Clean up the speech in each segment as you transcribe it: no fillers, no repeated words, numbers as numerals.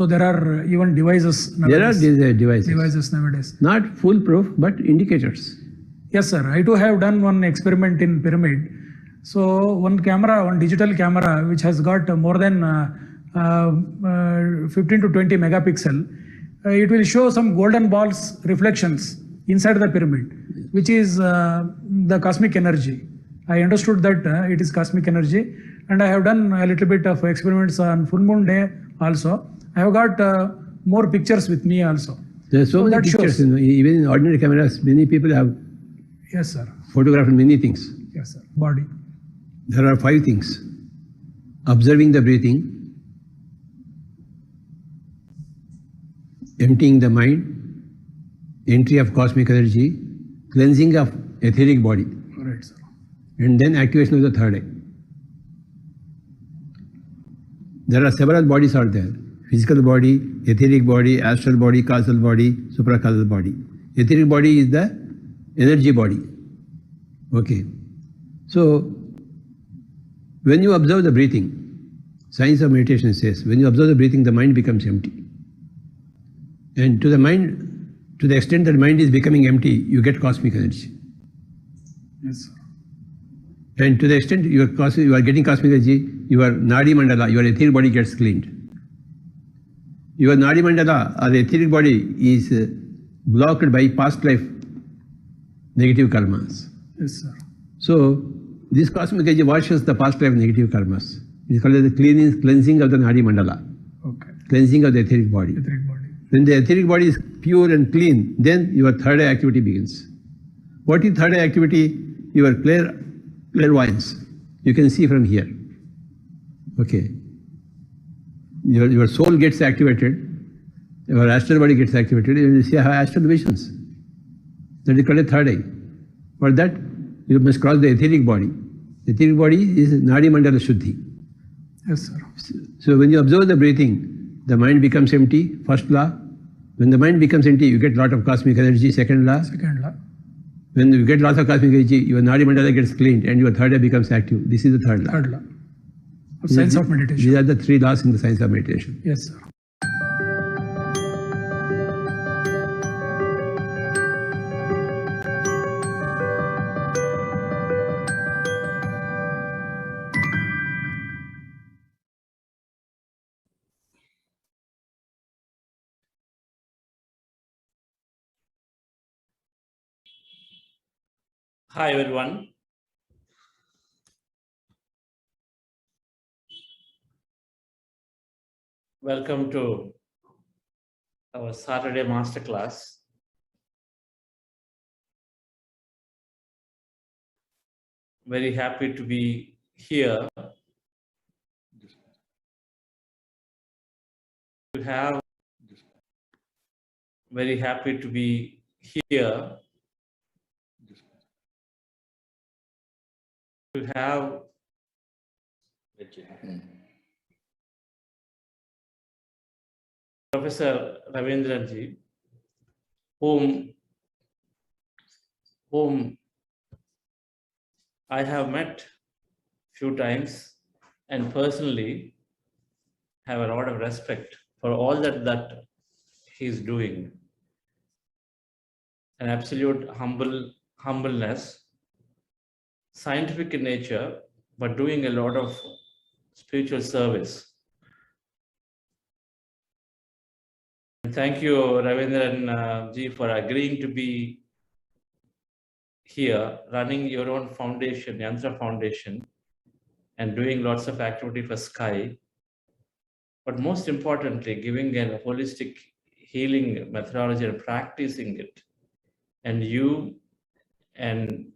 So there are even devices nowadays. There are devices nowadays. Not foolproof, but indicators. Yes, sir. I too have done one experiment in pyramid. So one digital camera, which has got more than 15 to 20 megapixel, it will show some golden balls reflections inside the pyramid, which is the cosmic energy. I understood that it is cosmic energy, and I have done a little bit of experiments on full moon day also. I have got more pictures with me also. There are so many pictures, even in ordinary cameras, many people have photographed many things. Yes, sir. Body. There are 5 things: observing the breathing, emptying the mind, entry of cosmic energy, cleansing of etheric body, right, sir. And then activation of the third eye. There are several bodies out there: physical body, etheric body, astral body, causal body, supracausal body. Etheric body is the energy body. Okay. So, when you observe the breathing, science of meditation says, when you observe the breathing, the mind becomes empty. And to the extent that mind is becoming empty, you get cosmic energy. Yes, sir. And to the extent you are getting cosmic energy, your Nadi Mandala, your etheric body gets cleaned. Your Nadi Mandala or the etheric body is blocked by past life negative karmas. Yes, sir. So, this cosmic energy washes the past life negative karmas. It is called the cleansing of the Nadi Mandala. Okay. Cleansing of the etheric body. When the etheric body is pure and clean, then your third eye activity begins. What is third eye activity? Your clairvoyance. You can see from here. Okay. Your soul gets activated, your astral body gets activated, and you see how astral visions. That is called a third eye. For that, you must cross the etheric body. The etheric body is Nadi Mandala Shuddhi. Yes, sir. So when you observe the breathing, the mind becomes empty, first law. When the mind becomes empty, you get a lot of cosmic energy, second law. Second law. When you get lots of cosmic energy, your Nadi Mandala gets cleaned and your third eye becomes active. This is the third law. Third law. Of science of meditation. These are the 3 laws in the science of meditation. Yes, sir. Hi everyone. Welcome to our Saturday masterclass. Very happy to be here. Very happy to be here. To have Professor Ravindranji, whom I have met few times and personally have a lot of respect for all that he is doing. An absolute humbleness, scientific in nature, but doing a lot of spiritual service. And thank you, Ravindran ji, for agreeing to be here, running your own foundation, Yantra Foundation, and doing lots of activity for Sky. But most importantly, giving a holistic healing methodology and practicing it. And you and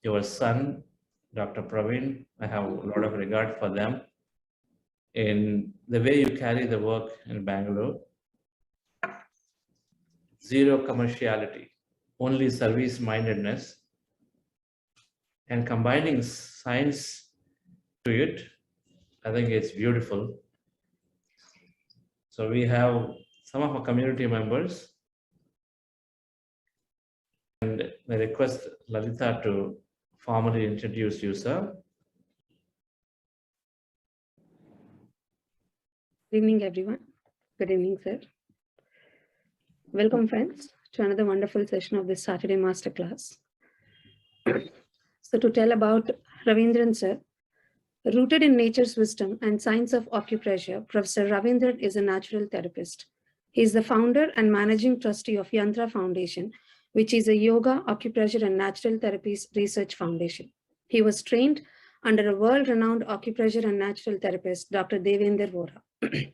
your son, Dr. Praveen, I have a lot of regard for them in the way you carry the work in Bangalore. Zero commerciality, only service-mindedness, and combining science to it, I think it's beautiful. So we have some of our community members, and I request Lalita to formally introduce you, sir. Good evening, everyone. Good evening, sir. Welcome, friends, to another wonderful session of this Saturday Masterclass. So to tell about Ravindran, sir, rooted in nature's wisdom and science of acupressure, Professor Ravindran is a natural therapist. He is the founder and managing trustee of Yantra Foundation, which is a yoga, acupressure, and natural therapies research foundation. He was trained under a world-renowned acupressure and natural therapist, Dr. Devendra Vora.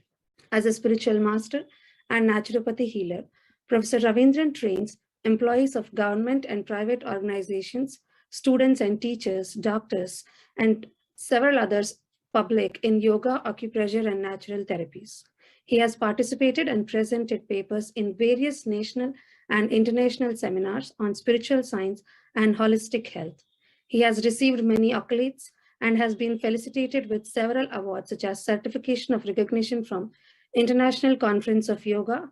As a spiritual master and naturopathy healer, Professor Ravindran trains employees of government and private organizations, students and teachers, doctors, and several others public in yoga, acupressure, and natural therapies. He has participated and presented papers in various national and international seminars on spiritual science and holistic health. He has received many accolades and has been felicitated with several awards, such as certification of recognition from International Conference of Yoga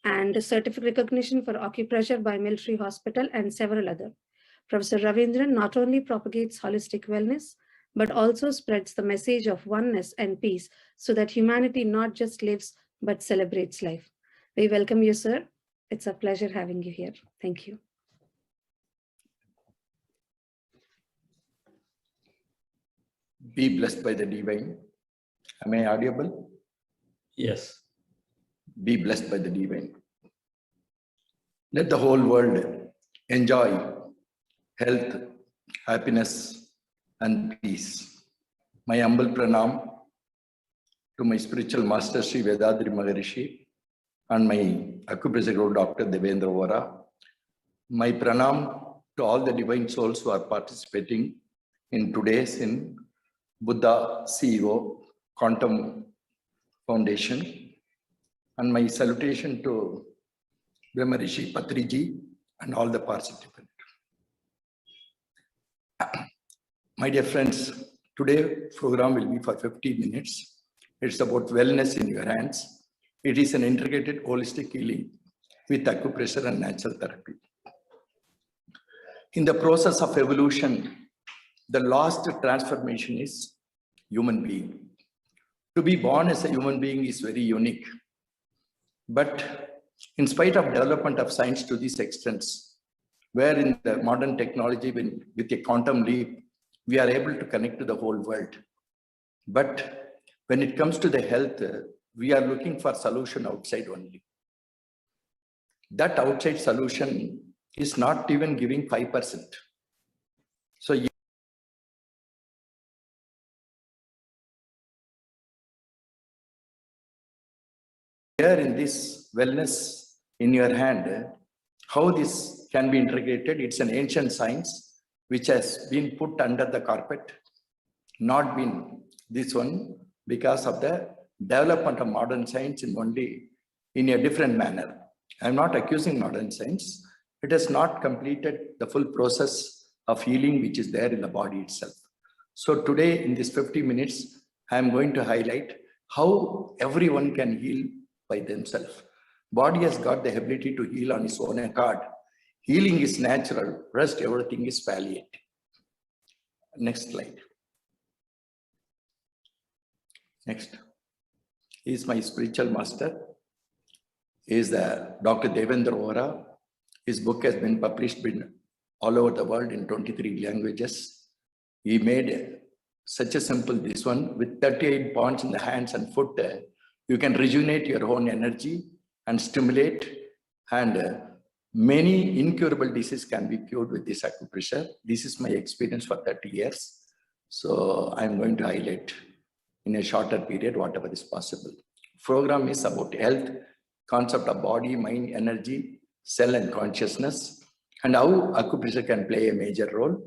and certificate recognition for acupressure by Military Hospital and several other. Professor Ravindran not only propagates holistic wellness, but also spreads the message of oneness and peace so that humanity not just lives, but celebrates life. We welcome you, sir. It's a pleasure having you here. Thank you. Be blessed by the divine. Am I audible? Yes. Be blessed by the divine. Let the whole world enjoy health, happiness, and peace. My humble pranam to my spiritual master Sri Vedadri Maharishi and my acupressure guru Dr. Devendra Vora. My pranam to all the divine souls who are participating in today's in Buddha CEO Quantum Foundation, and my salutation to Brahmarshi Patriji and all the participants. My dear friends, today's program will be for 50 minutes. It's about wellness in your hands. It is an integrated holistic healing with acupressure and natural therapy. In the process of evolution, the last transformation is human being. To be born as a human being is very unique. But in spite of development of science to this extent, where in the modern technology, with a quantum leap, we are able to connect to the whole world. But when it comes to the health, we are looking for solution outside only. That outside solution is not even giving 5%. So here in this wellness in your hand, how this can be integrated, it's an ancient science which has been put under the carpet, not been this one because of the development of modern science in only in a different manner. I'm not accusing modern science. It has not completed the full process of healing which is there in the body itself. So today in this 50 minutes, I'm going to highlight how everyone can heal by themselves. Body has got the ability to heal on its own accord. Healing is natural, rest everything is palliative. Next slide. Next. He is my spiritual master. He is the Dr. Devendra Vora. His book has been published all over the world in 23 languages. He made such a simple this one with 38 points in the hands and foot. You can rejuvenate your own energy and stimulate, and many incurable diseases can be cured with this acupressure. This is my experience for 30 years. So I'm going to highlight in a shorter period whatever is possible. Program is about health, concept of body, mind, energy, cell and consciousness, and how acupressure can play a major role.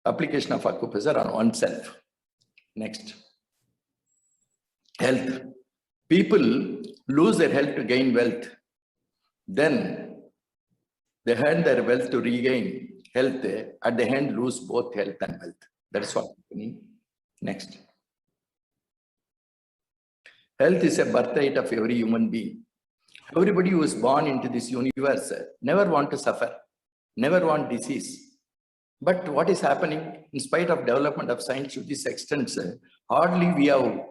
Application of acupressure on oneself. Next. Health. People lose their health to gain wealth. Then they hand their wealth to regain health. At the end, lose both health and wealth. That's what happening. Next. Health is a birthright of every human being. Everybody who is born into this universe never want to suffer, never want disease. But what is happening, in spite of development of science to this extent, hardly we are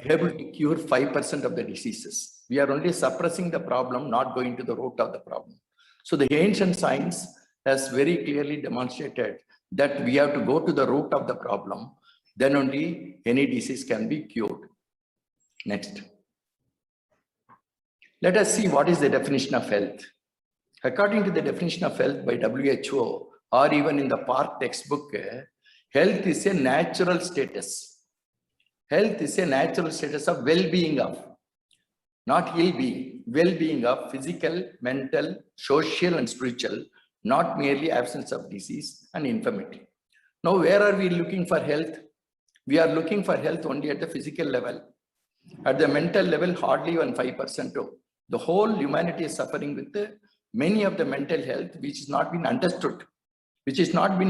able to cure 5% of the diseases. We are only suppressing the problem, not going to the root of the problem. So the ancient science has very clearly demonstrated that we have to go to the root of the problem. Then only any disease can be cured. Next. Let us see what is the definition of health. According to the definition of health by WHO, or even in the Park textbook, health is a natural status. Health is a natural status of well-being of, not ill-being, well-being of physical, mental, social, and spiritual, not merely absence of disease and infirmity. Now, where are we looking for health? We are looking for health only at the physical level. At the mental level, hardly even 5%. The whole humanity is suffering with many of the mental health which has not been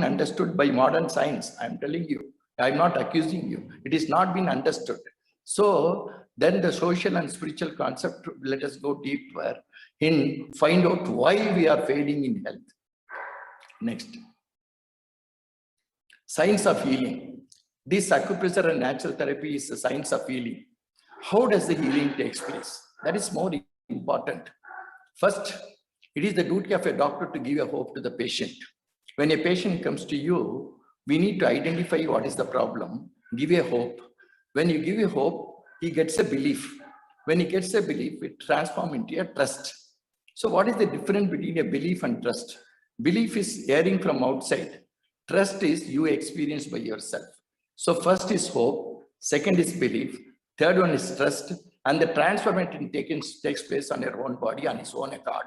understood, by modern science. I'm telling you, I'm not accusing you. It is not been understood. So then the social and spiritual concept, let us go deeper in find out why we are failing in health. Next. Science of healing. This acupressure and natural therapy is the science of healing. How does the healing takes place? That is more important. First, it is the duty of a doctor to give a hope to the patient. When a patient comes to you, we need to identify what is the problem, give a hope. When you give a hope, he gets a belief. When he gets a belief, it transforms into a trust. So what is the difference between a belief and trust? Belief is hearing from outside. Trust is you experience by yourself. So first is hope, second is belief, third one is trust, and the transformation takes place on your own body, on its own accord.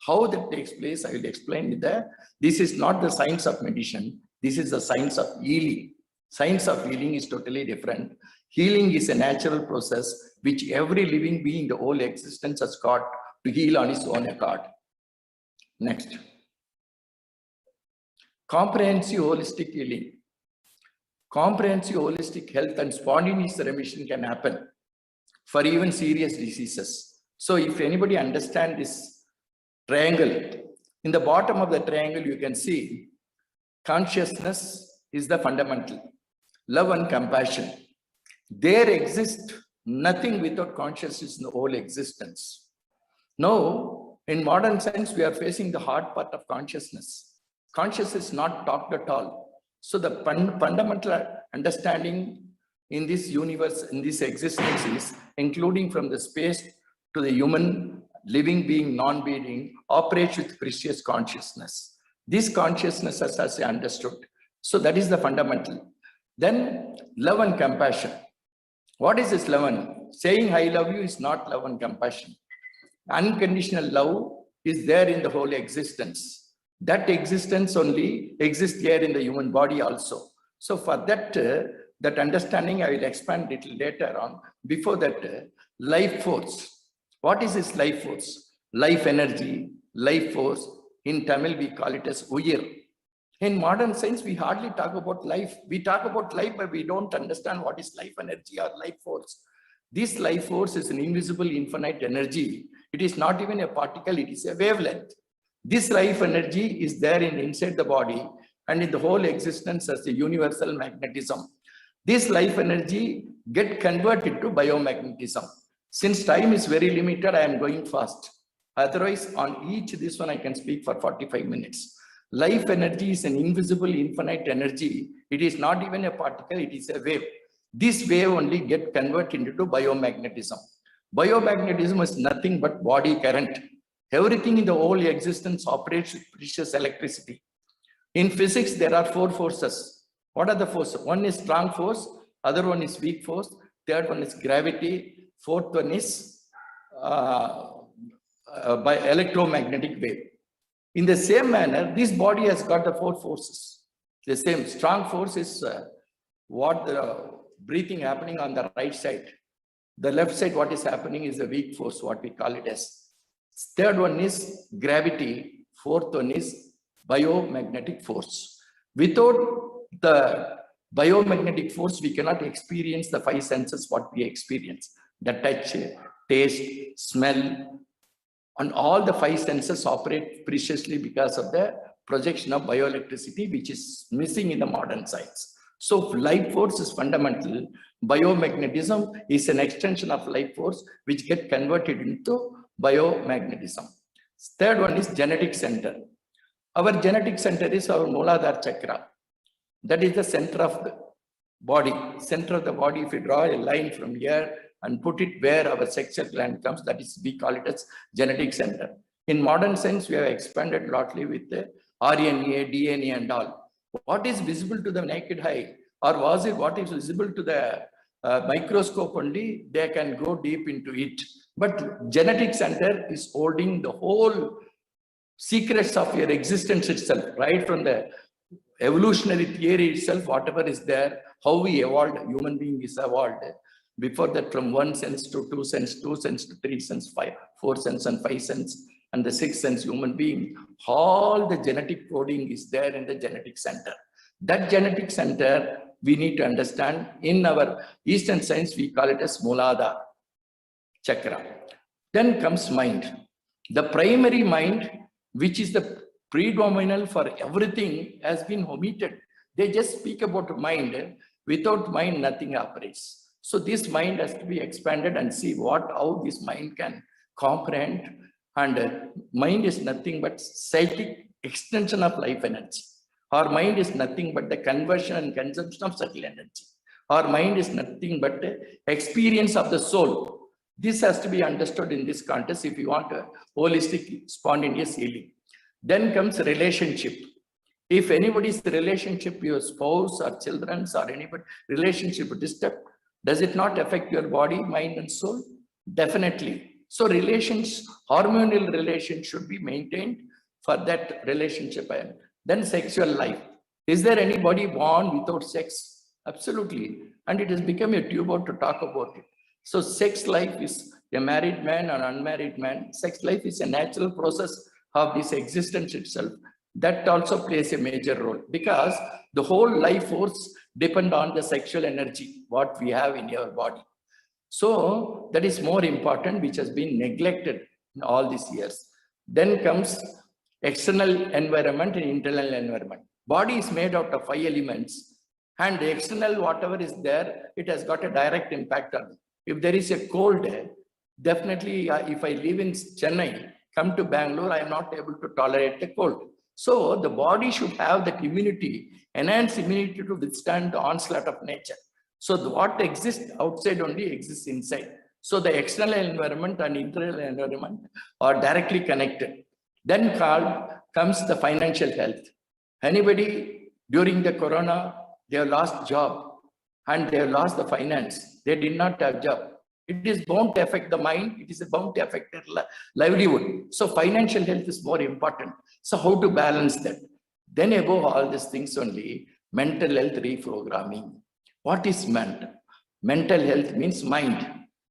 How that takes place, I will explain it there. This is not the science of medicine. This is the science of healing. Science of healing is totally different. Healing is a natural process which every living being, the whole existence has got to heal on its own accord. Next. Comprehensive holistic healing. Comprehensive holistic health and spontaneous remission can happen for even serious diseases. So if anybody understands this triangle, in the bottom of the triangle you can see consciousness is the fundamental, love and compassion. There exists nothing without consciousness in the whole existence. Now, in modern science, we are facing the hard part of consciousness. Consciousness is not talked at all. So the fundamental understanding in this universe, in this existence is, including from the space to the human, living being, non-being, operates with precious consciousness. This consciousness has understood. So that is the fundamental. Then love and compassion. What is this love? And saying I love you is not love and compassion. Unconditional love is there in the whole existence. That existence only exists here in the human body also. So for that, that understanding I will expand a little later on. Before that, life force. What is this life force? Life energy, life force. In Tamil, we call it as Uyir. In modern science, we hardly talk about life. We talk about life, but we don't understand what is life energy or life force. This life force is an invisible, infinite energy. It is not even a particle, it is a wavelength. This life energy is there inside the body and in the whole existence as a universal magnetism. This life energy get converted to biomagnetism. Since time is very limited, I am going fast. Otherwise, on each this one I can speak for 45 minutes. Life energy is an invisible, infinite energy. It is not even a particle, it is a wave. This wave only get converted into biomagnetism. Biomagnetism is nothing but body current. Everything in the whole existence operates with precious electricity. In physics, there are 4 forces. What are the forces? One is strong force, other one is weak force, third one is gravity, fourth one is by electromagnetic wave. In the same manner, this body has got the 4 forces. The same strong force is what the breathing happening on the right side. The left side, what is happening is the weak force, what we call it as. Third one is gravity. Fourth one is biomagnetic force. Without the biomagnetic force, we cannot experience the 5 senses what we experience. The touch, taste, smell, and all the 5 senses operate preciously because of the projection of bioelectricity, which is missing in the modern science. So life force is fundamental. Biomagnetism is an extension of life force which get converted into biomagnetism. Third one is genetic center. Our genetic center is our Mooladhara chakra. That is the center of the body. Center of the body, if you draw a line from here and put it where our sexual gland comes, that is, we call it as genetic center. In modern science, we have expanded lotly with the RNA, DNA and all. What is visible to the naked eye, or was it what is visible to the microscope only, they can go deep into it. But genetic center is holding the whole secrets of your existence itself, right from the evolutionary theory itself, whatever is there, how we evolved, human being is evolved. Before that, from 1 sense to 2 sense, 2 sense to 3 sense, 4 sense and 5 sense, and the 6th sense human being, all the genetic coding is there in the genetic center. That genetic center, we need to understand. In our Eastern science, we call it as Mooladhara chakra. Then comes mind. The primary mind, which is the predominant for everything, has been omitted. They just speak about mind. Without mind, nothing operates. So this mind has to be expanded and see how this mind can comprehend. And mind is nothing but psychic extension of life energy. Our mind is nothing but the conversion and consumption of subtle energy. Our mind is nothing but the experience of the soul. This has to be understood in this context if you want a holistic, spontaneous healing. Then comes relationship. If anybody's relationship, your spouse or children's or anybody relationship disturbed, does it not affect your body, mind and soul? Definitely. So relations, hormonal relations should be maintained for that relationship. Then sexual life. Is there anybody born without sex? Absolutely. And it has become a taboo to talk about it. So sex life is a married man or unmarried man. Sex life is a natural process of this existence itself. That also plays a major role because the whole life force depends on the sexual energy, what we have in your body. So that is more important, which has been neglected in all these years. Then comes external environment and internal environment. Body is made out of 5 elements, and the external, whatever is there, it has got a direct impact on it. If there is a cold, definitely if I live in Chennai, come to Bangalore, I am not able to tolerate the cold. So the body should have that immunity, enhanced immunity to withstand the onslaught of nature. So what exists outside only exists inside. So the external environment and internal environment are directly connected. Then comes the financial health. Anybody during the corona, they have lost job and they have lost the finance. They did not have job. It is bound to affect the mind. It is bound to affect their livelihood. So financial health is more important. So how to balance that? Then above all these things only, mental health reprogramming. What is mental? Mental health means mind.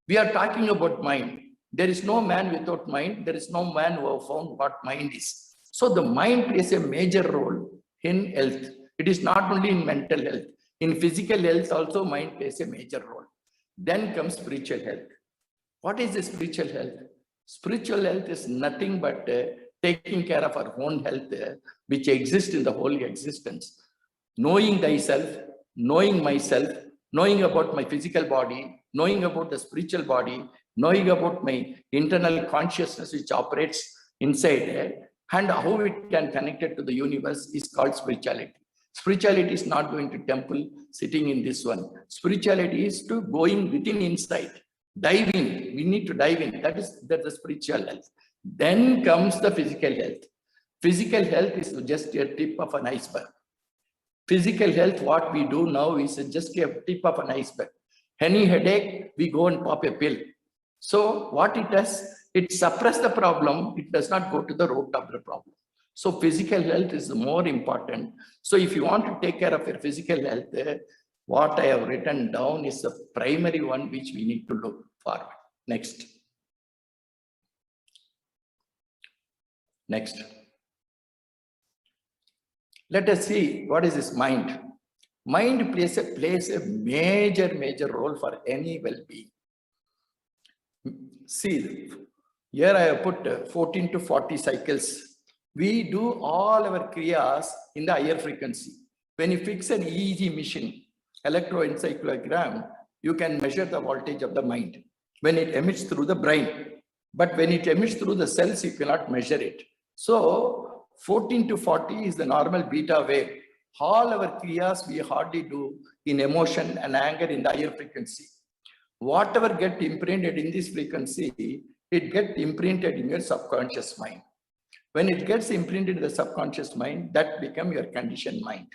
We are talking about mind. There is no man without mind. There is no man who have found what mind is. So the mind plays a major role in health. It is not only in mental health. In physical health also mind plays a major role. Then comes spiritual health. What is the spiritual health? Spiritual health is nothing but taking care of our own health, which exists in the whole existence. Knowing thyself, knowing myself, knowing about my physical body, knowing about the spiritual body, knowing about my internal consciousness which operates inside, and how it can connect it to the universe is called spirituality. Spirituality is not going to temple, sitting in this one. Spirituality is to going within inside, dive in. We need to dive in. That's the spiritual health. Then comes the physical health. Physical health is just a tip of an iceberg. Physical health, what we do now is just a tip of an iceberg. Any headache, we go and pop a pill. So what it does, it suppresses the problem. It does not go to the root of the problem. So physical health is more important. So if you want to take care of your physical health, what I have written down is the primary one which we need to look forward. Next. Next. Let us see what is this mind. Mind plays a major role for any well-being. See, here I have put 14 to 40 cycles. We do all our kriyas in the higher frequency. When you fix an EEG machine, electroencephalogram, you can measure the voltage of the mind when it emits through the brain. But when it emits through the cells, you cannot measure it. So 14 to 40 is the normal beta wave. All our kriyas we hardly do in emotion and anger in the higher frequency. Whatever gets imprinted in this frequency, it gets imprinted in your subconscious mind. When it gets imprinted in the subconscious mind, that becomes your conditioned mind.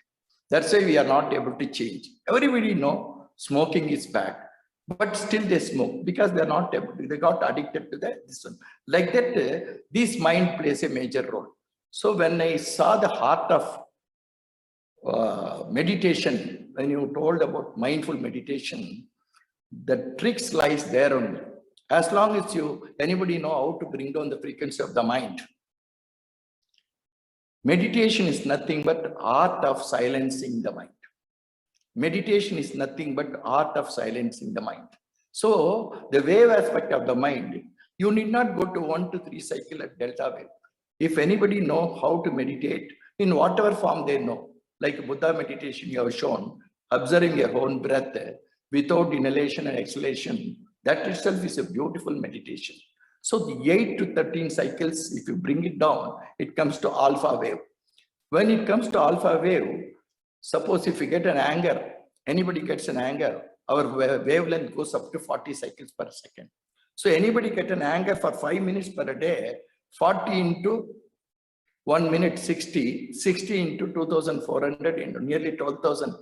That's why we are not able to change. Everybody knows smoking is bad, but still they smoke because they are not able to. They got addicted to this one. Like that, this mind plays a major role. So when I saw the heart of meditation, when you told about mindful meditation, the tricks lies there only. As long as anybody know how to bring down the frequency of the mind. Meditation is nothing but art of silencing the mind. Meditation is nothing but art of silencing the mind. So the wave aspect of the mind, you need not go to 1 to 3 cycle at delta wave. If anybody know how to meditate in whatever form they know, like Buddha meditation you have shown, observing your own breath without inhalation and exhalation, that itself is a beautiful meditation. So the 8 to 13 cycles, if you bring it down, it comes to alpha wave. When it comes to alpha wave, suppose if you get an anger, anybody gets an anger, our wavelength goes up to 40 cycles per second. So anybody get an anger for 5 minutes per day, 40 into 1 minute, 60, 60 into 2,400 into nearly 12,000.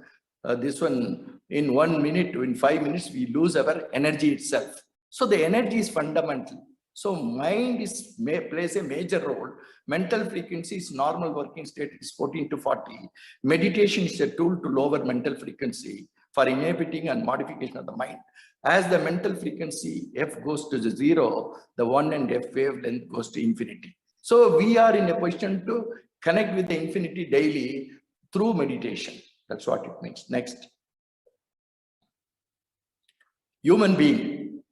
This one in 1 minute, in 5 minutes, we lose our energy itself. So the energy is fundamental. So mind plays a major role. Mental frequency is normal working state is 14 to 40. Meditation is a tool to lower mental frequency for inhibiting and modification of the mind. As the mental frequency F goes to the 0, the 1 and F wavelength goes to infinity. So we are in a position to connect with the infinity daily through meditation. That's what it means. Next. Human being.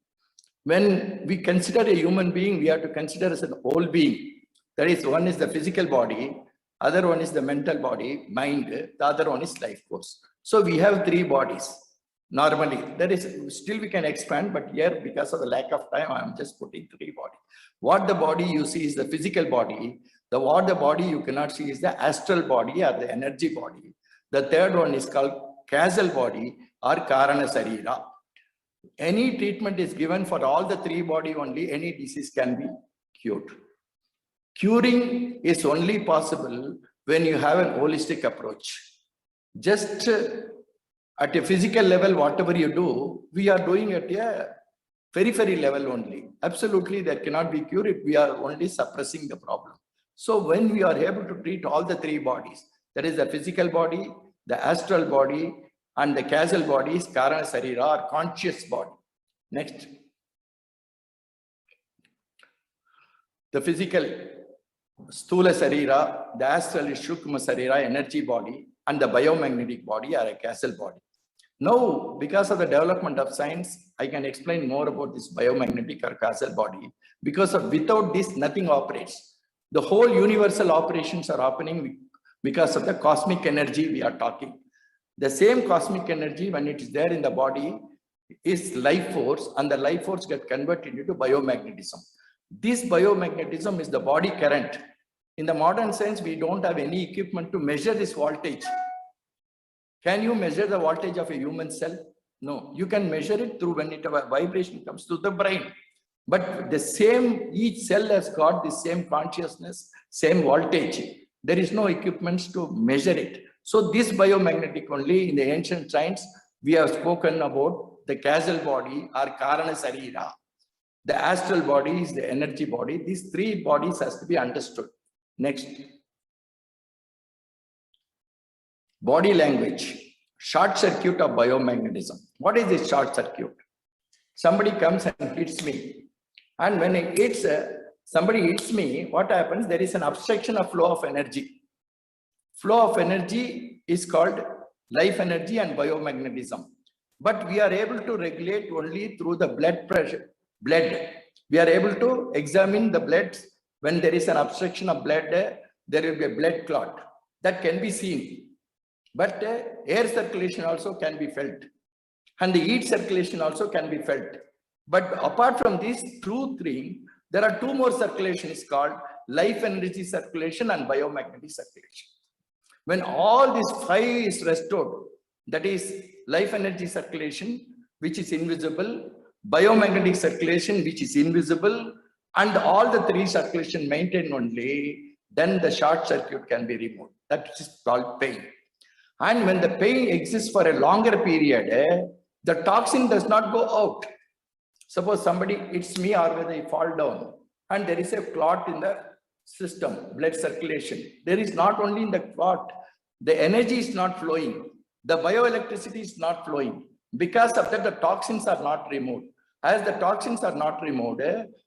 When we consider a human being, we have to consider as an whole being. That is, one is the physical body, other one is the mental body, mind, the other one is life force. So we have 3 bodies. Normally, there is still we can expand, but here because of the lack of time, I'm just putting 3 bodies. What the body you see is the physical body. What the body you cannot see is the astral body or the energy body. The third one is called causal body or Karana Sarira. Any treatment is given for all the 3 body only, any disease can be cured. Curing is only possible when you have an holistic approach. Just at a physical level, whatever you do, we are doing at a periphery level only. Absolutely, that cannot be cured. We are only suppressing the problem. So when we are able to treat all the 3 bodies, that is the physical body, the astral body, and the causal body is Karana Sarira or conscious body. Next. The physical Sthula Sarira, the astral is Shukma Sarira, energy body, and the biomagnetic body are a causal body. Now, because of the development of science, I can explain more about this biomagnetic or causal body. Because without this, nothing operates. The whole universal operations are happening because of the cosmic energy we are talking. The same cosmic energy, when it is there in the body, is life force, and the life force gets converted into biomagnetism. This biomagnetism is the body current. In the modern science, we don't have any equipment to measure this voltage. Can you measure the voltage of a human cell? No, you can measure it through when a vibration comes to the brain. But the same, each cell has got the same consciousness, same voltage. There is no equipment to measure it. So this biomagnetic only in the ancient science, we have spoken about the causal body or Karana Sarira. The astral body is the energy body. These 3 bodies has to be understood. Next. Body language. Short circuit of biomagnetism. What is this short circuit? Somebody comes and hits me. And when somebody hits me, what happens? There is an obstruction of flow of energy. Flow of energy is called life energy and biomagnetism. But we are able to regulate only through the blood pressure. We are able to examine the blood. When there is an obstruction of blood, there will be a blood clot. That can be seen. But air circulation also can be felt. And the heat circulation also can be felt. But apart from these two, three, there are two more circulations called life energy circulation and biomagnetic circulation. When all these five is restored, that is life energy circulation, which is invisible, biomagnetic circulation, which is invisible, and all the three circulation maintained only, then the short circuit can be removed. That is called pain. And when the pain exists for a longer period, the toxin does not go out. Suppose somebody hits me or when I fall down and there is a clot in the system, blood circulation. There is not only in the clot, the energy is not flowing, the bioelectricity is not flowing. Because of that, the toxins are not removed. As the toxins are not removed,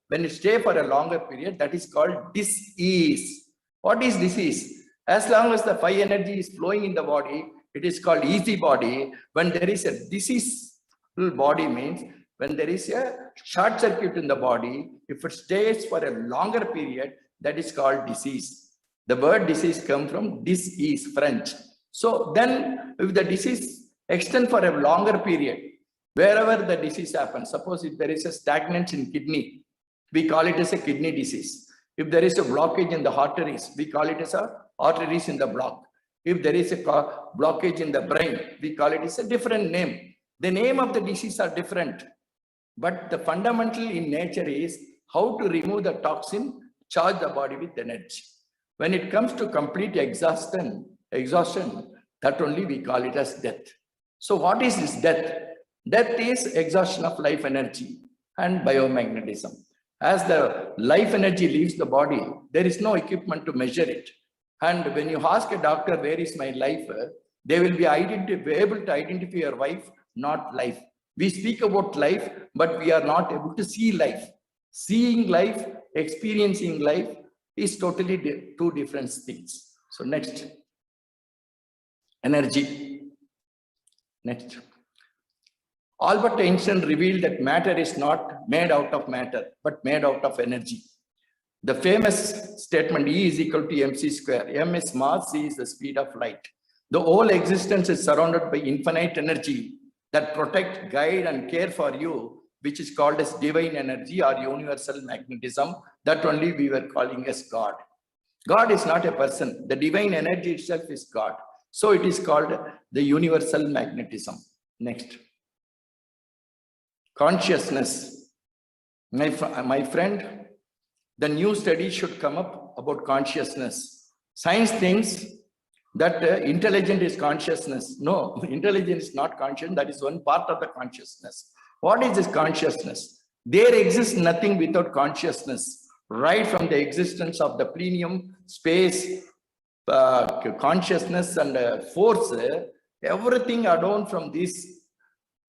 when you stay for a longer period, that is called disease. What is disease? As long as the phi energy is flowing in the body, it is called easy body. When there is a diseaseful body means when there is a short circuit in the body, if it stays for a longer period, that is called disease. The word disease comes from dis-ease, French. So then if the disease extends for a longer period, wherever the disease happens, suppose if there is a stagnation in kidney, we call it as a kidney disease. If there is a blockage in the arteries, we call it as a arteries in the block. If there is a blockage in the brain, we call it as a different name. The name of the disease are different. But the fundamental in nature is how to remove the toxin, charge the body with energy. When it comes to complete exhaustion, that only we call it as death. So what is this death? Death is exhaustion of life energy and biomagnetism. As the life energy leaves the body, there is no equipment to measure it. And when you ask a doctor, where is my life? They will be able to identify your wife, not life. We speak about life, but we are not able to see life. Seeing life, experiencing life is totally two different things. So next, energy. Next. Albert Einstein revealed that matter is not made out of matter, but made out of energy. The famous statement E is equal to mc square. M is mass, C is the speed of light. The whole existence is surrounded by infinite energy that protect, guide, and care for you, which is called as divine energy or universal magnetism. That only we were calling as God. God is not a person. The divine energy itself is God. So it is called the universal magnetism. Next. Consciousness. My friend, the new study should come up about consciousness. Science thinks that intelligent is consciousness. No, intelligence is not conscious. That is one part of the consciousness. What is this consciousness? There exists nothing without consciousness. Right from the existence of the plenum, space, consciousness and force, everything adorned from this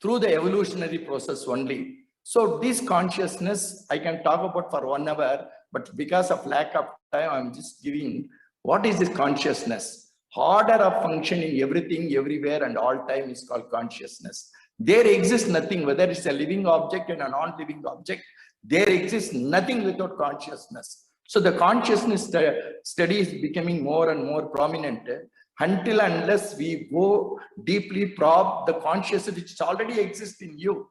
through the evolutionary process only. So this consciousness, I can talk about for 1 hour, but because of lack of time, I'm just giving, what is this consciousness? Order of functioning, everything, everywhere, and all time is called consciousness. There exists nothing, whether it's a living object and a non-living object, there exists nothing without consciousness. So the consciousness study is becoming more and more prominent until unless we go deeply probe the consciousness which already exists in you.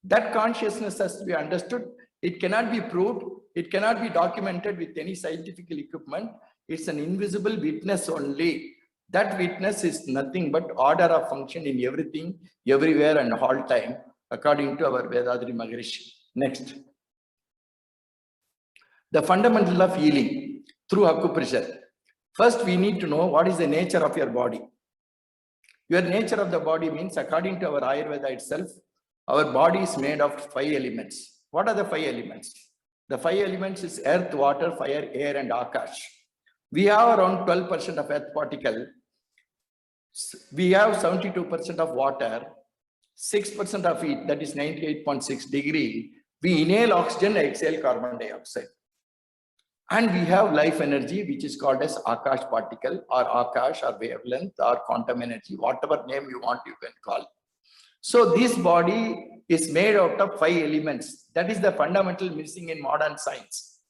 That consciousness has to be understood. It cannot be proved. It cannot be documented with any scientific equipment. It's an invisible witness only. That witness is nothing but order of function in everything, everywhere, and all time, according to our Vedadri Maharishi. Next. The fundamental of healing through acupressure. First, we need to know what is the nature of your body. Your nature of the body means, according to our Ayurveda itself, our body is made of 5 elements. What are the 5 elements? The 5 elements is earth, water, fire, air, and akash. We have around 12% of earth particle. We have 72% of water, 6% of heat, that is 98.6 degree. We inhale oxygen, exhale carbon dioxide. And we have life energy, which is called as akash particle or akash or wavelength or quantum energy, whatever name you want, you can call. So this body is made out of 5 elements. That is the fundamental missing in modern science.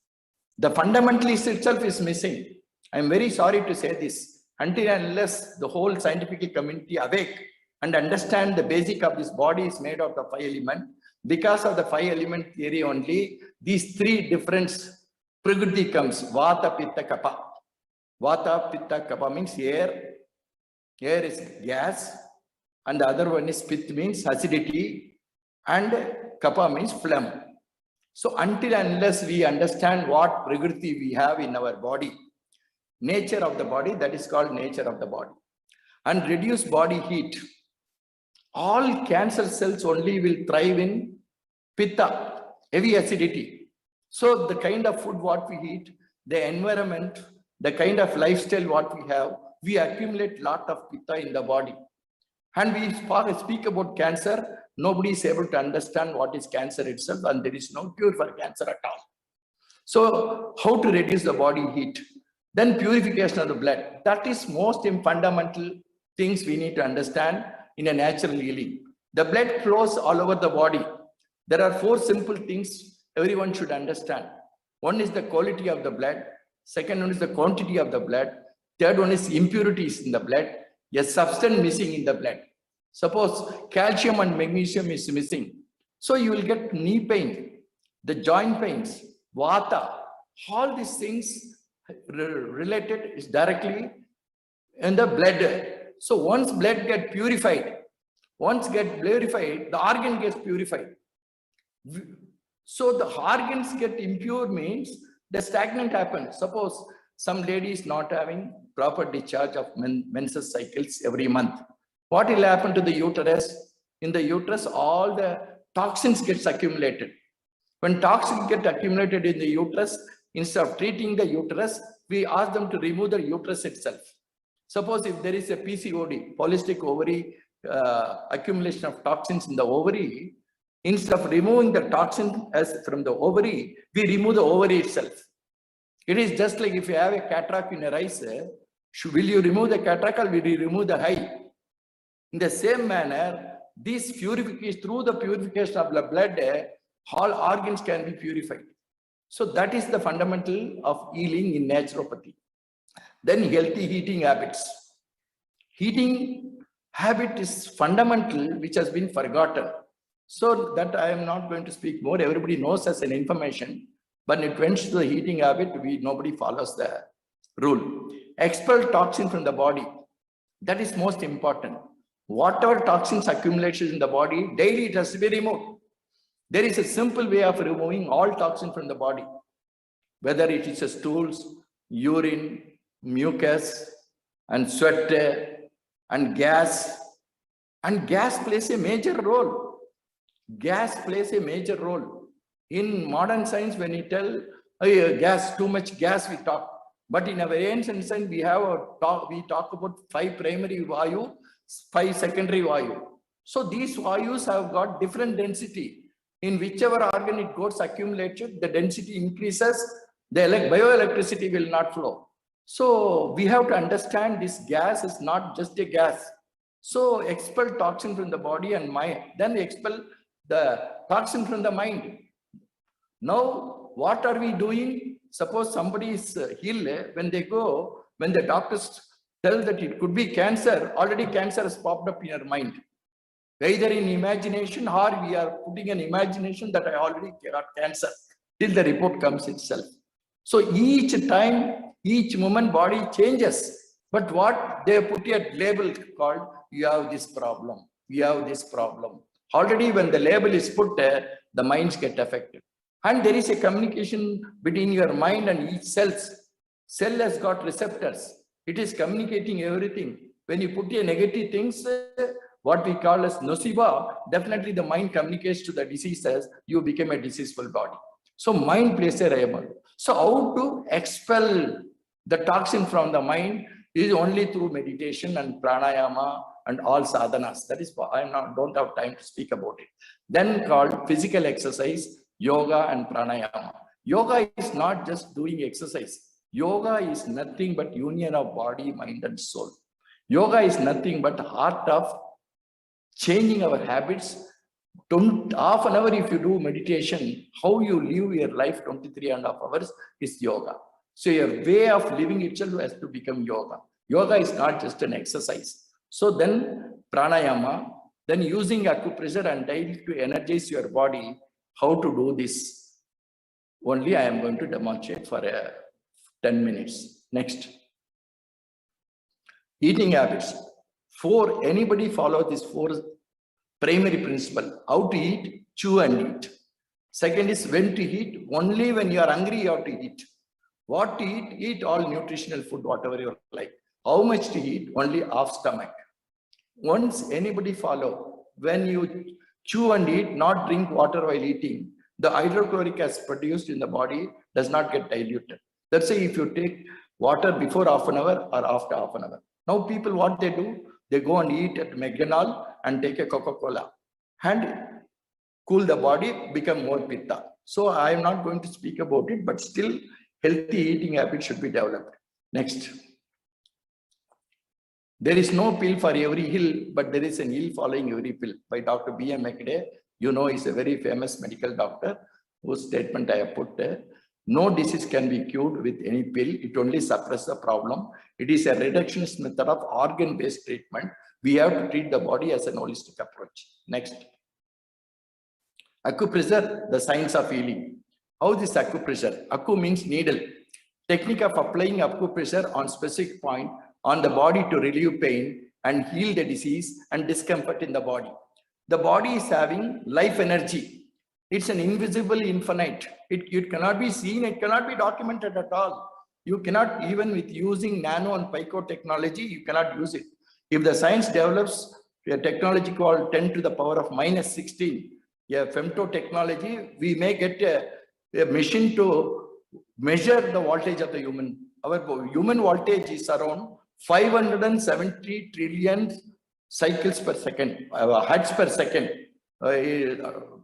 The fundamentalist itself is missing. I'm very sorry to say this. until and unless the whole scientific community awake and understand the basic of this body is made out of 5 elements. Because of the 5 element theory only, these 3 different prakriti comes. Vata, Pitta, Kapha. Vata, Pitta, Kapha means air. Air is gas. And the other one is Pitta means acidity. And Kapha means phlegm. So until and unless we understand what prakriti we have in our body, nature of the body, that is called nature of the body, and reduce body heat, all cancer cells only will thrive in Pitta, heavy acidity. So the kind of food what we eat, the environment, the kind of lifestyle what we have, we accumulate lot of Pitta in the body. And we speak about cancer, nobody is able to understand what is cancer itself, and there is no cure for cancer at all. So how to reduce the body heat? Then purification of the blood. That is most fundamental things we need to understand in a natural healing. The blood flows all over the body. There are 4 simple things everyone should understand. One is the quality of the blood. Second one is the quantity of the blood. Third one is impurities in the blood. A substance missing in the blood. Suppose calcium and magnesium is missing. So you will get knee pain, the joint pains, vata, all these things related is directly in the blood. So once blood get purified, the organ gets purified. So the organs get impure means the stagnant happens. Suppose some lady is not having proper discharge of menstrual cycles every month. What will happen to the uterus? In the uterus, all the toxins gets accumulated. When toxins get accumulated in the uterus, instead of treating the uterus, we ask them to remove the uterus itself. Suppose if there is a PCOD, polycystic ovary, accumulation of toxins in the ovary, instead of removing the toxin as from the ovary, we remove the ovary itself. It is just like if you have a cataract in a rice, will you remove the cataract or will you remove the eye? In the same manner, this purification, through the purification of the blood, all organs can be purified. So that is the fundamental of healing in naturopathy. Then healthy eating habits. Eating habit is fundamental, which has been forgotten. So that I am not going to speak more. Everybody knows as an information, but when it went to the eating habit, nobody follows the rule. Expel toxin from the body. That is most important. Whatever toxins accumulations in the body, daily it has to be removed. There is a simple way of removing all toxin from the body, whether it is a stools, urine, mucus, and sweat, and gas. And gas plays a major role. Gas plays a major role. In modern science, when you tell gas, too much gas, we talk. But in our ancient science, we talk about 5 primary vayu, 5 secondary vayu. So these vayus have got different density. In whichever organ it gets accumulated, the density increases, the bioelectricity will not flow. So we have to understand this gas is not just a gas. So expel toxin from the body and mind, then expel the toxin from the mind. Now, what are we doing? Suppose somebody is healed, when the doctors tell that it could be cancer, already cancer has popped up in your mind. Either in imagination or we are putting an imagination that I already got cancer till the report comes itself. So each time, each moment body changes. But what they put a label called, you have this problem, you have this problem. Already when the label is put there, the minds get affected. And there is a communication between your mind and each cell. Cell has got receptors. It is communicating everything. When you put a negative things, what we call as nociva, definitely the mind communicates to the diseases, you become a diseaseful body. So mind plays a role. So how to expel the toxin from the mind is only through meditation and pranayama and all sadhanas. That is why I don't have time to speak about it. Then called physical exercise, yoga and pranayama. Yoga is not just doing exercise. Yoga is nothing but union of body, mind and soul. Yoga is nothing but art of changing our habits. Half an hour if you do meditation, how you live your life 23.5 hours is yoga. So your way of living itself has to become yoga. Yoga is not just an exercise. So then pranayama, then using acupressure and daily to energize your body. How to do this? Only I am going to demonstrate for 10 minutes. Next. Eating habits. Anybody follow this 4 primary principle. How to eat, chew and eat. Second is when to eat. Only when you are hungry, you have to eat. What to eat? Eat all nutritional food, whatever you like. How much to eat? Only half stomach. Once anybody follow, when you chew and eat, not drink water while eating, the hydrochloric acid produced in the body does not get diluted. Let's say if you take water before half an hour or after half an hour. Now people, what they do? They go and eat at McDonald's and take a Coca-Cola and cool the body, become more pitta. So I am not going to speak about it, but still healthy eating habits should be developed. Next. There is no pill for every ill, but there is an ill following every pill. By Dr. B.M. McDay, you know, he's a very famous medical doctor whose statement I have put there. No disease can be cured with any pill. It only suppresses the problem. It is a reductionist method of organ-based treatment. We have to treat the body as an holistic approach. Next. Acupressure, the science of healing. How is acupressure? Acu means needle. Technique of applying acupressure on specific point on the body to relieve pain and heal the disease and discomfort in the body. The body is having life energy. It's an invisible infinite. It cannot be seen, it cannot be documented at all. You cannot, even with using nano and pico technology, you cannot use it. If the science develops a technology called 10 to the power of minus 16, a femto technology, we may get a machine to measure the voltage of the human. Our human voltage is around 570 trillion cycles per second, hertz per second.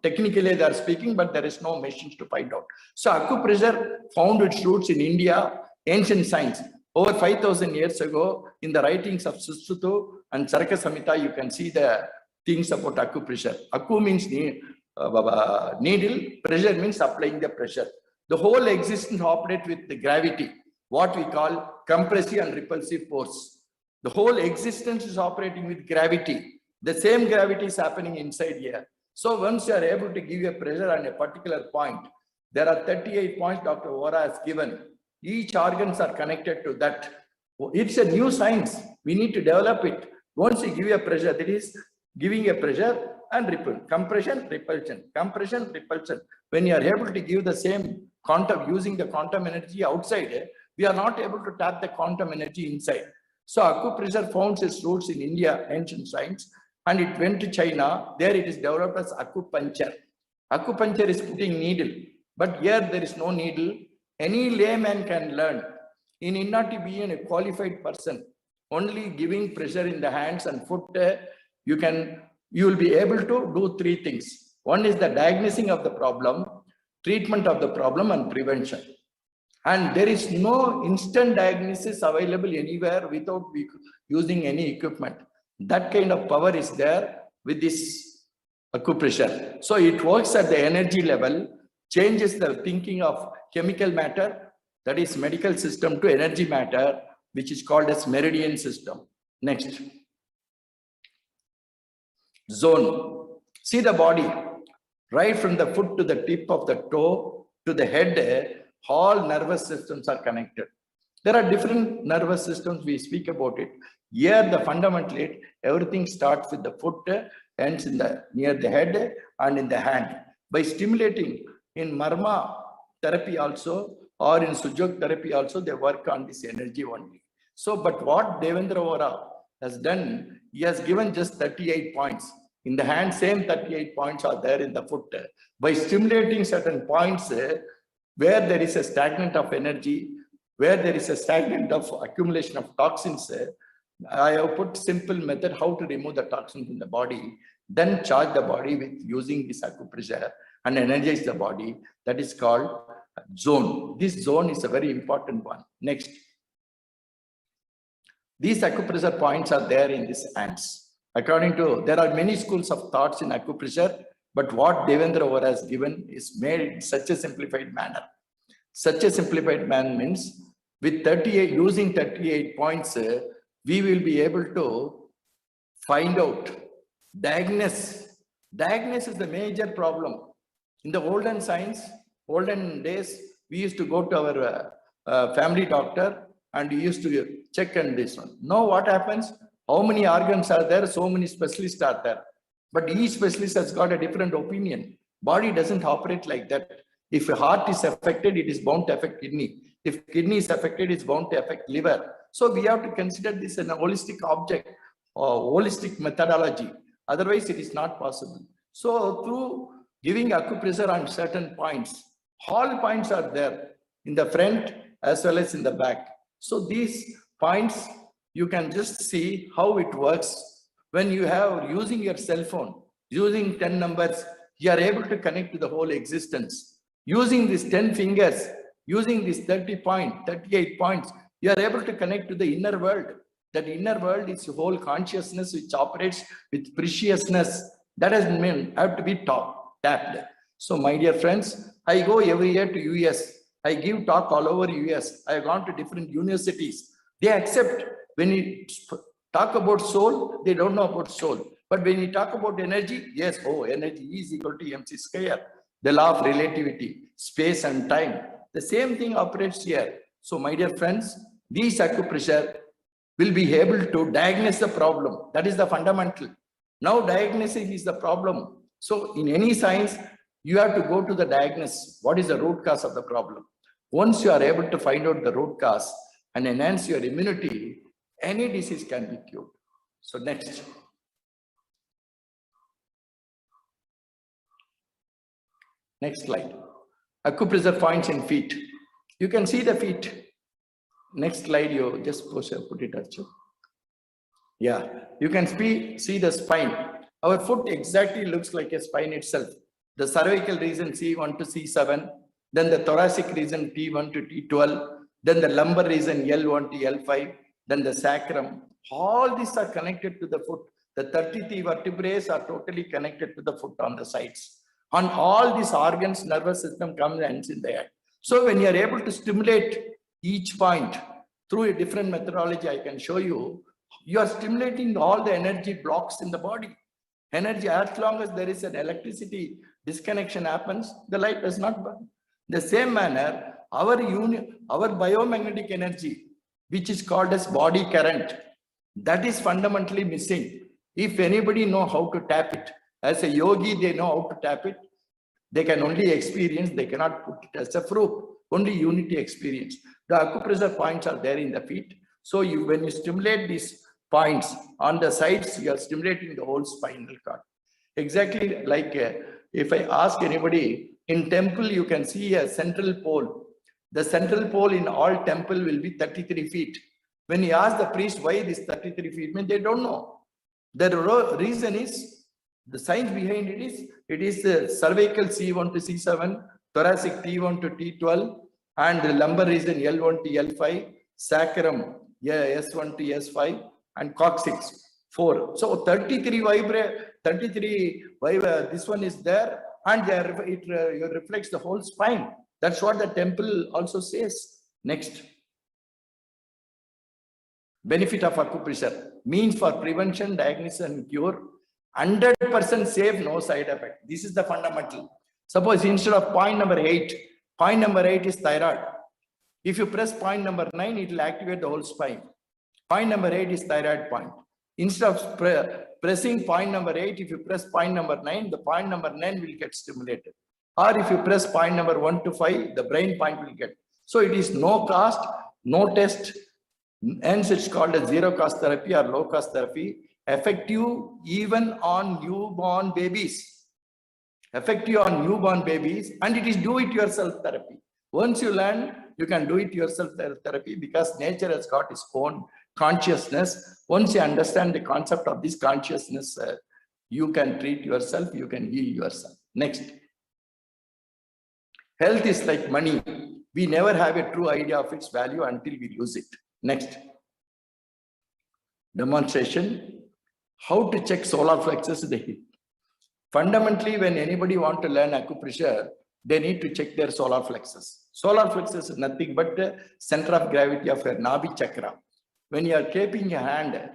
Technically they are speaking, but there is no machines to find out. So acupressure found its roots in India, ancient science. Over 5,000 years ago, in the writings of Susutu and Charaka Samhita, you can see the things about acupressure. Acu means needle, pressure means applying the pressure. The whole existence operates with the gravity, what we call compressive and repulsive force. The whole existence is operating with gravity. The same gravity is happening inside here. So once you are able to give a pressure on a particular point, there are 38 points Dr. Vora has given. Each organs are connected to that. It's a new science. We need to develop it. Once you give a pressure, that is giving a pressure and repulsion, compression, repulsion, compression, repulsion. When you are able to give the same quantum, using the quantum energy outside, we are not able to tap the quantum energy inside. So acupressure found its roots in India, ancient science, and it went to China. There it is developed as acupuncture. Acupuncture is putting needle, but here there is no needle. Any layman can learn. You need not to be a qualified person. Only giving pressure in the hands and foot, you will be able to do 3 things. One is the diagnosing of the problem, treatment of the problem, and prevention. And there is no instant diagnosis available anywhere without using any equipment. That kind of power is there with this acupressure. So it works at the energy level, changes the thinking of chemical matter, that is medical system, to energy matter, which is called as meridian system. Next. Zone. See the body, right from the foot to the tip of the toe to the head, all nervous systems are connected. There are different nervous systems, we speak about it. Here, the fundamentally, everything starts with the foot, ends in the near the head and in the hand. By stimulating in Marma therapy also, or in Sujok therapy also, they work on this energy only. So, but what Devendra Vora has done, he has given just 38 points. In the hand, same 38 points are there in the foot. By stimulating certain points, where there is a stagnant of energy, where there is a stagnant of accumulation of toxins, I have put simple method how to remove the toxins in the body, then charge the body with using this acupressure and energize the body. That is called zone. This zone is a very important one. Next. These acupressure points are there in these hands. According to, there are many schools of thoughts in acupressure, but what Devendra Vora has given is made in such a simplified manner. Such a simplified manner means with 38, using 38 points, we will be able to find out, diagnose. Diagnosis is the major problem. In the olden science, olden days, we used to go to our family doctor and we used to check and this one. Now what happens? How many organs are there? So many specialists are there. But each specialist has got a different opinion. Body doesn't operate like that. If a heart is affected, it is bound to affect kidney. If kidney is affected, it's bound to affect liver. So we have to consider this an holistic object or holistic methodology. Otherwise, it is not possible. So through giving acupressure on certain points, all points are there in the front as well as in the back. So these points, you can just see how it works. When you have using your cell phone, using 10 numbers, you are able to connect to the whole existence. Using these 10 fingers, using these 38 points, you are able to connect to the inner world. That inner world is the whole consciousness which operates with preciousness. That has have to be tapped. So my dear friends, I go every year to US. I give talk all over US. I have gone to different universities. They accept. When you talk about soul, they don't know about soul. But when you talk about energy, yes, energy is equal to MC square. The law of relativity, space and time. The same thing operates here. So my dear friends, these acupressure will be able to diagnose the problem. That is the fundamental. Now diagnosis is the problem. So in any science, you have to go to the diagnosis. What is the root cause of the problem? Once you are able to find out the root cause and enhance your immunity, any disease can be cured. So next. Next slide. Acupressure points in feet. You can see the feet. Next slide, you just put it actually. Yeah, you can see the spine. Our foot exactly looks like a spine itself. The cervical region C1 to C7, then the thoracic region T1 to T12, then the lumbar region L1 to L5, then the sacrum. All these are connected to the foot. The 33 vertebrae are totally connected to the foot on the sides. On all these organs, nervous system comes and ends in the head. So when you are able to stimulate each point through a different methodology, I can show you, you are stimulating all the energy blocks in the body. Energy, as long as there is an electricity disconnection happens, the light does not burn. The same manner, our biomagnetic energy, which is called as body current, that is fundamentally missing. If anybody know how to tap it, as a yogi, they know how to tap it. They can only experience, they cannot put it as a proof, only unity experience. The acupressure points are there in the feet. So when you stimulate these points on the sides, you are stimulating the whole spinal cord. Exactly like if I ask anybody, in temple, you can see a central pole. The central pole in all temple will be 33 feet. When you ask the priest why this 33 feet, they don't know. The reason is, the science behind it is the cervical C1 to C7, thoracic T1 to T12, and the lumbar region L1 to L5, sacrum S1 to S5, and coccyx 4. So 33 this one is there, and it reflects the whole spine. That's what the temple also says. Next. Benefit of acupressure means for prevention, diagnosis, and cure. 100% safe, no side effect. This is the fundamental. Suppose instead of point number 8 is thyroid. If you press point number 9, it will activate the whole spine. Point number 8 is thyroid point. Instead of pressing point number 8, if you press point number 9, the point number 9 will get stimulated. Or if you press point number 1 to 5, the brain point will get. So it is no cost, no test. Hence it's called a zero cost therapy or low cost therapy. Effective even on newborn babies. Effective on newborn babies, and it is do-it-yourself therapy. Once you learn, you can do it yourself therapy, because nature has got its own consciousness. Once you understand the concept of this consciousness, you can treat yourself, you can heal yourself. Next. Health is like money. We never have a true idea of its value until we use it. Next. Demonstration. How to check solar plexus in the hip. Fundamentally, when anybody want to learn acupressure, they need to check their solar plexus. Solar plexus is nothing but the center of gravity of your Nabi chakra. When you are keeping your hand